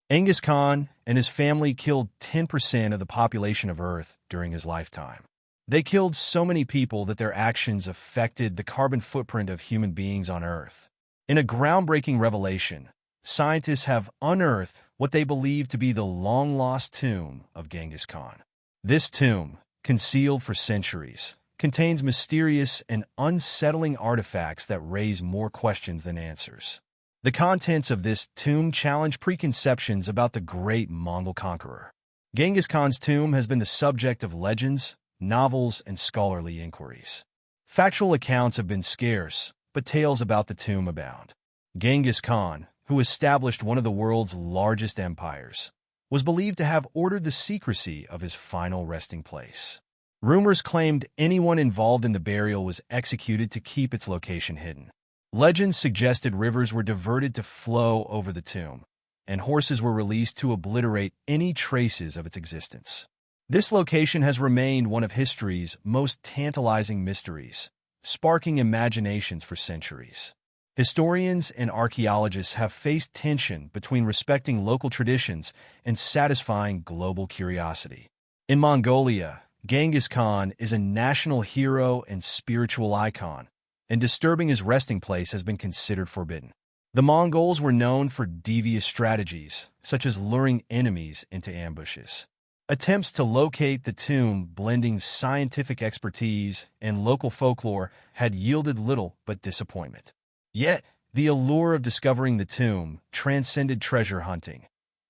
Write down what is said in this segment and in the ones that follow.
Genghis Khan and his family killed 10% of the population of Earth during his lifetime. They killed so many people that their actions affected the carbon footprint of human beings on Earth. In a groundbreaking revelation, scientists have unearthed what they believe to be the long-lost tomb of Genghis Khan. This tomb, concealed for centuries, contains mysterious and unsettling artifacts that raise more questions than answers. The contents of this tomb challenge preconceptions about the great Mongol conqueror. Genghis Khan's tomb has been the subject of legends, novels, and scholarly inquiries. Factual accounts have been scarce, but tales about the tomb abound. Genghis Khan, who established one of the world's largest empires, was believed to have ordered the secrecy of his final resting place. Rumors claimed anyone involved in the burial was executed to keep its location hidden. Legends suggested rivers were diverted to flow over the tomb, and horses were released to obliterate any traces of its existence. This location has remained one of history's most tantalizing mysteries, sparking imaginations for centuries. Historians and archaeologists have faced tension between respecting local traditions and satisfying global curiosity. In Mongolia, Genghis Khan is a national hero and spiritual icon, and disturbing his resting place has been considered forbidden. The Mongols were known for devious strategies, such as luring enemies into ambushes. Attempts to locate the tomb, blending scientific expertise and local folklore, had yielded little but disappointment. Yet, the allure of discovering the tomb transcended treasure hunting.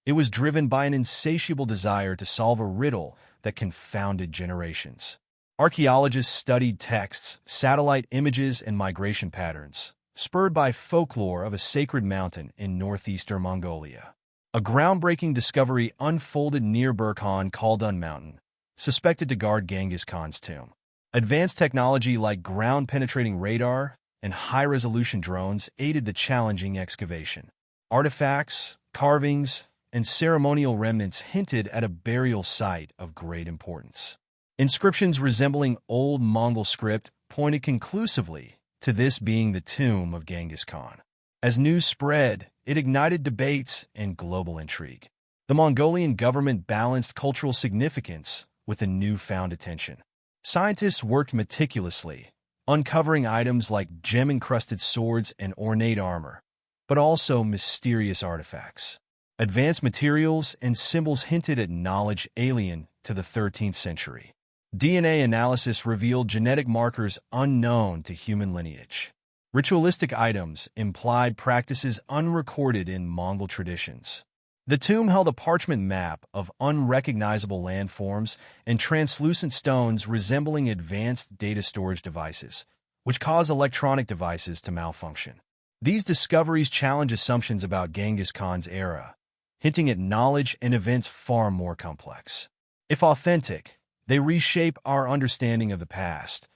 It was driven by an insatiable desire to solve a riddle that confounded generations. Archaeologists studied texts, satellite images, and migration patterns, spurred by folklore of a sacred mountain in northeastern Mongolia. A groundbreaking discovery unfolded near Burkhan Khaldun Mountain, suspected to guard Genghis Khan's tomb. Advanced technology like ground-penetrating radar and high-resolution drones aided the challenging excavation. Artifacts, carvings, and ceremonial remnants hinted at a burial site of great importance. Inscriptions resembling old Mongol script pointed conclusively to this being the tomb of Genghis Khan. As news spread, it ignited debates and global intrigue. The Mongolian government balanced cultural significance with a newfound attention. Scientists worked meticulously, uncovering items like gem-encrusted swords and ornate armor, but also mysterious artifacts. Advanced materials and symbols hinted at knowledge alien to the 13th century. DNA analysis revealed genetic markers unknown to human lineage. Ritualistic items implied practices unrecorded in Mongol traditions. The tomb held a parchment map of unrecognizable landforms and translucent stones resembling advanced data storage devices, which caused electronic devices to malfunction. These discoveries challenge assumptions about Genghis Khan's era, hinting at knowledge and events far more complex. If authentic, they reshape our understanding of the past,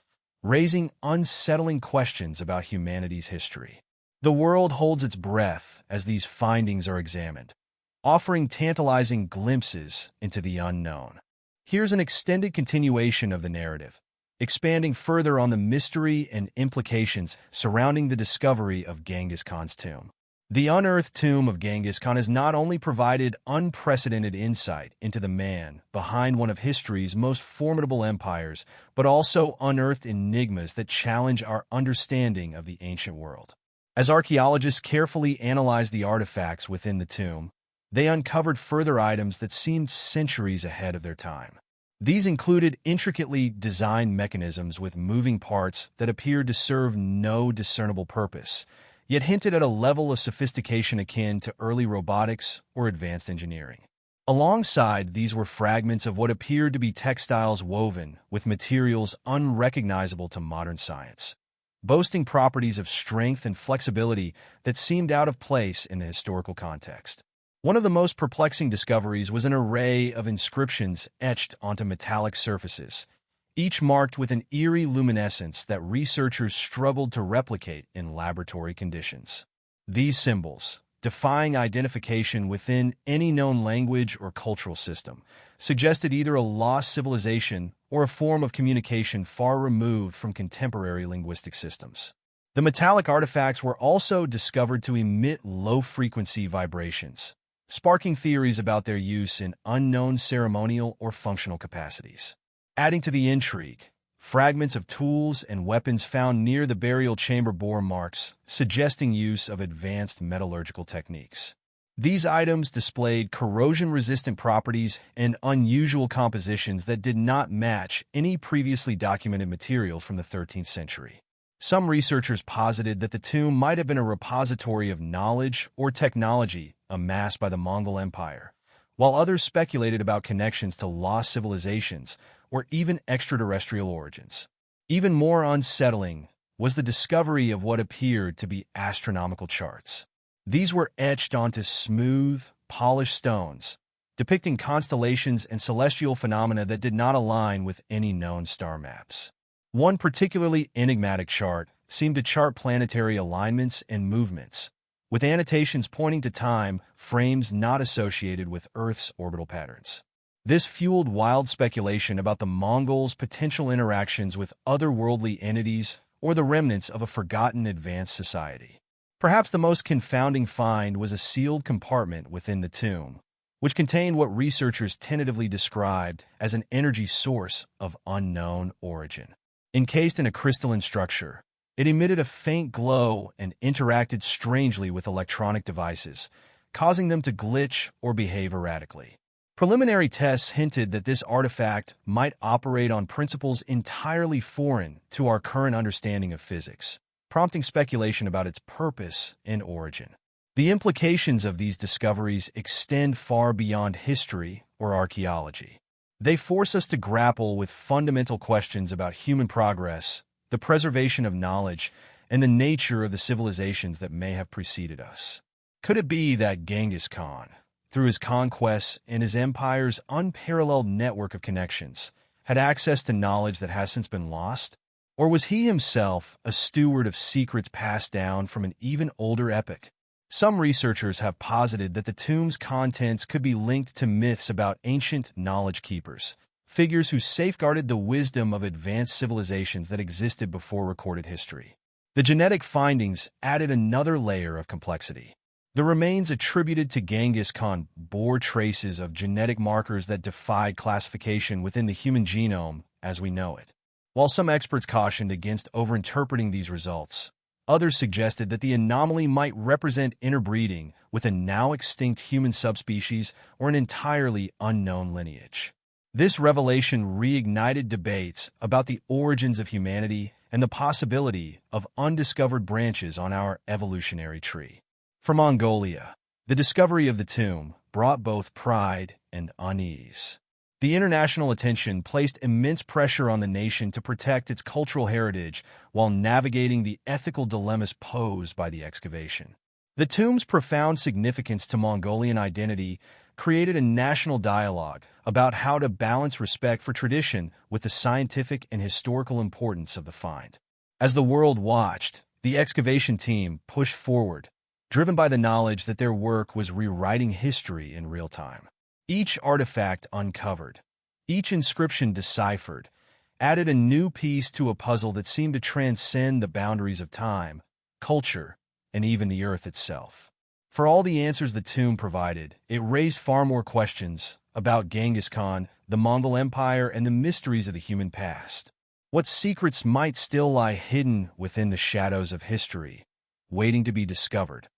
raising unsettling questions about humanity's history. The world holds its breath as these findings are examined, offering tantalizing glimpses into the unknown. Here's an extended continuation of the narrative, expanding further on the mystery and implications surrounding the discovery of Genghis Khan's tomb. The unearthed tomb of Genghis Khan has not only provided unprecedented insight into the man behind one of history's most formidable empires, but also unearthed enigmas that challenge our understanding of the ancient world. As archaeologists carefully analyzed the artifacts within the tomb, they uncovered further items that seemed centuries ahead of their time. These included intricately designed mechanisms with moving parts that appeared to serve no discernible purpose, yet hinted at a level of sophistication akin to early robotics or advanced engineering. Alongside these were fragments of what appeared to be textiles woven with materials unrecognizable to modern science, boasting properties of strength and flexibility that seemed out of place in the historical context. One of the most perplexing discoveries was an array of inscriptions etched onto metallic surfaces, each marked with an eerie luminescence that researchers struggled to replicate in laboratory conditions. These symbols, defying identification within any known language or cultural system, suggested either a lost civilization or a form of communication far removed from contemporary linguistic systems. The metallic artifacts were also discovered to emit low-frequency vibrations, sparking theories about their use in unknown ceremonial or functional capacities. Adding to the intrigue, fragments of tools and weapons found near the burial chamber bore marks, suggesting use of advanced metallurgical techniques. These items displayed corrosion-resistant properties and unusual compositions that did not match any previously documented material from the 13th century. Some researchers posited that the tomb might have been a repository of knowledge or technology amassed by the Mongol Empire, while others speculated about connections to lost civilizations or even extraterrestrial origins. Even more unsettling was the discovery of what appeared to be astronomical charts. These were etched onto smooth, polished stones, depicting constellations and celestial phenomena that did not align with any known star maps. One particularly enigmatic chart seemed to chart planetary alignments and movements, with annotations pointing to time frames not associated with Earth's orbital patterns. This fueled wild speculation about the Mongols' potential interactions with otherworldly entities or the remnants of a forgotten advanced society. Perhaps the most confounding find was a sealed compartment within the tomb, which contained what researchers tentatively described as an energy source of unknown origin. Encased in a crystalline structure, it emitted a faint glow and interacted strangely with electronic devices, causing them to glitch or behave erratically. Preliminary tests hinted that this artifact might operate on principles entirely foreign to our current understanding of physics, prompting speculation about its purpose and origin. The implications of these discoveries extend far beyond history or archaeology. They force us to grapple with fundamental questions about human progress, the preservation of knowledge, and the nature of the civilizations that may have preceded us. Could it be that Genghis Khan, through his conquests and his empire's unparalleled network of connections, had access to knowledge that has since been lost? Or was he himself a steward of secrets passed down from an even older epoch? Some researchers have posited that the tomb's contents could be linked to myths about ancient knowledge keepers, figures who safeguarded the wisdom of advanced civilizations that existed before recorded history. The genetic findings added another layer of complexity. The remains attributed to Genghis Khan bore traces of genetic markers that defied classification within the human genome as we know it. While some experts cautioned against overinterpreting these results, others suggested that the anomaly might represent interbreeding with a now-extinct human subspecies or an entirely unknown lineage. This revelation reignited debates about the origins of humanity and the possibility of undiscovered branches on our evolutionary tree. For Mongolia, the discovery of the tomb brought both pride and unease. The international attention placed immense pressure on the nation to protect its cultural heritage while navigating the ethical dilemmas posed by the excavation. The tomb's profound significance to Mongolian identity created a national dialogue about how to balance respect for tradition with the scientific and historical importance of the find. As the world watched, the excavation team pushed forward, driven by the knowledge that their work was rewriting history in real time. Each artifact uncovered, each inscription deciphered, added a new piece to a puzzle that seemed to transcend the boundaries of time, culture, and even the earth itself. For all the answers the tomb provided, it raised far more questions about Genghis Khan, the Mongol Empire, and the mysteries of the human past. What secrets might still lie hidden within the shadows of history, waiting to be discovered?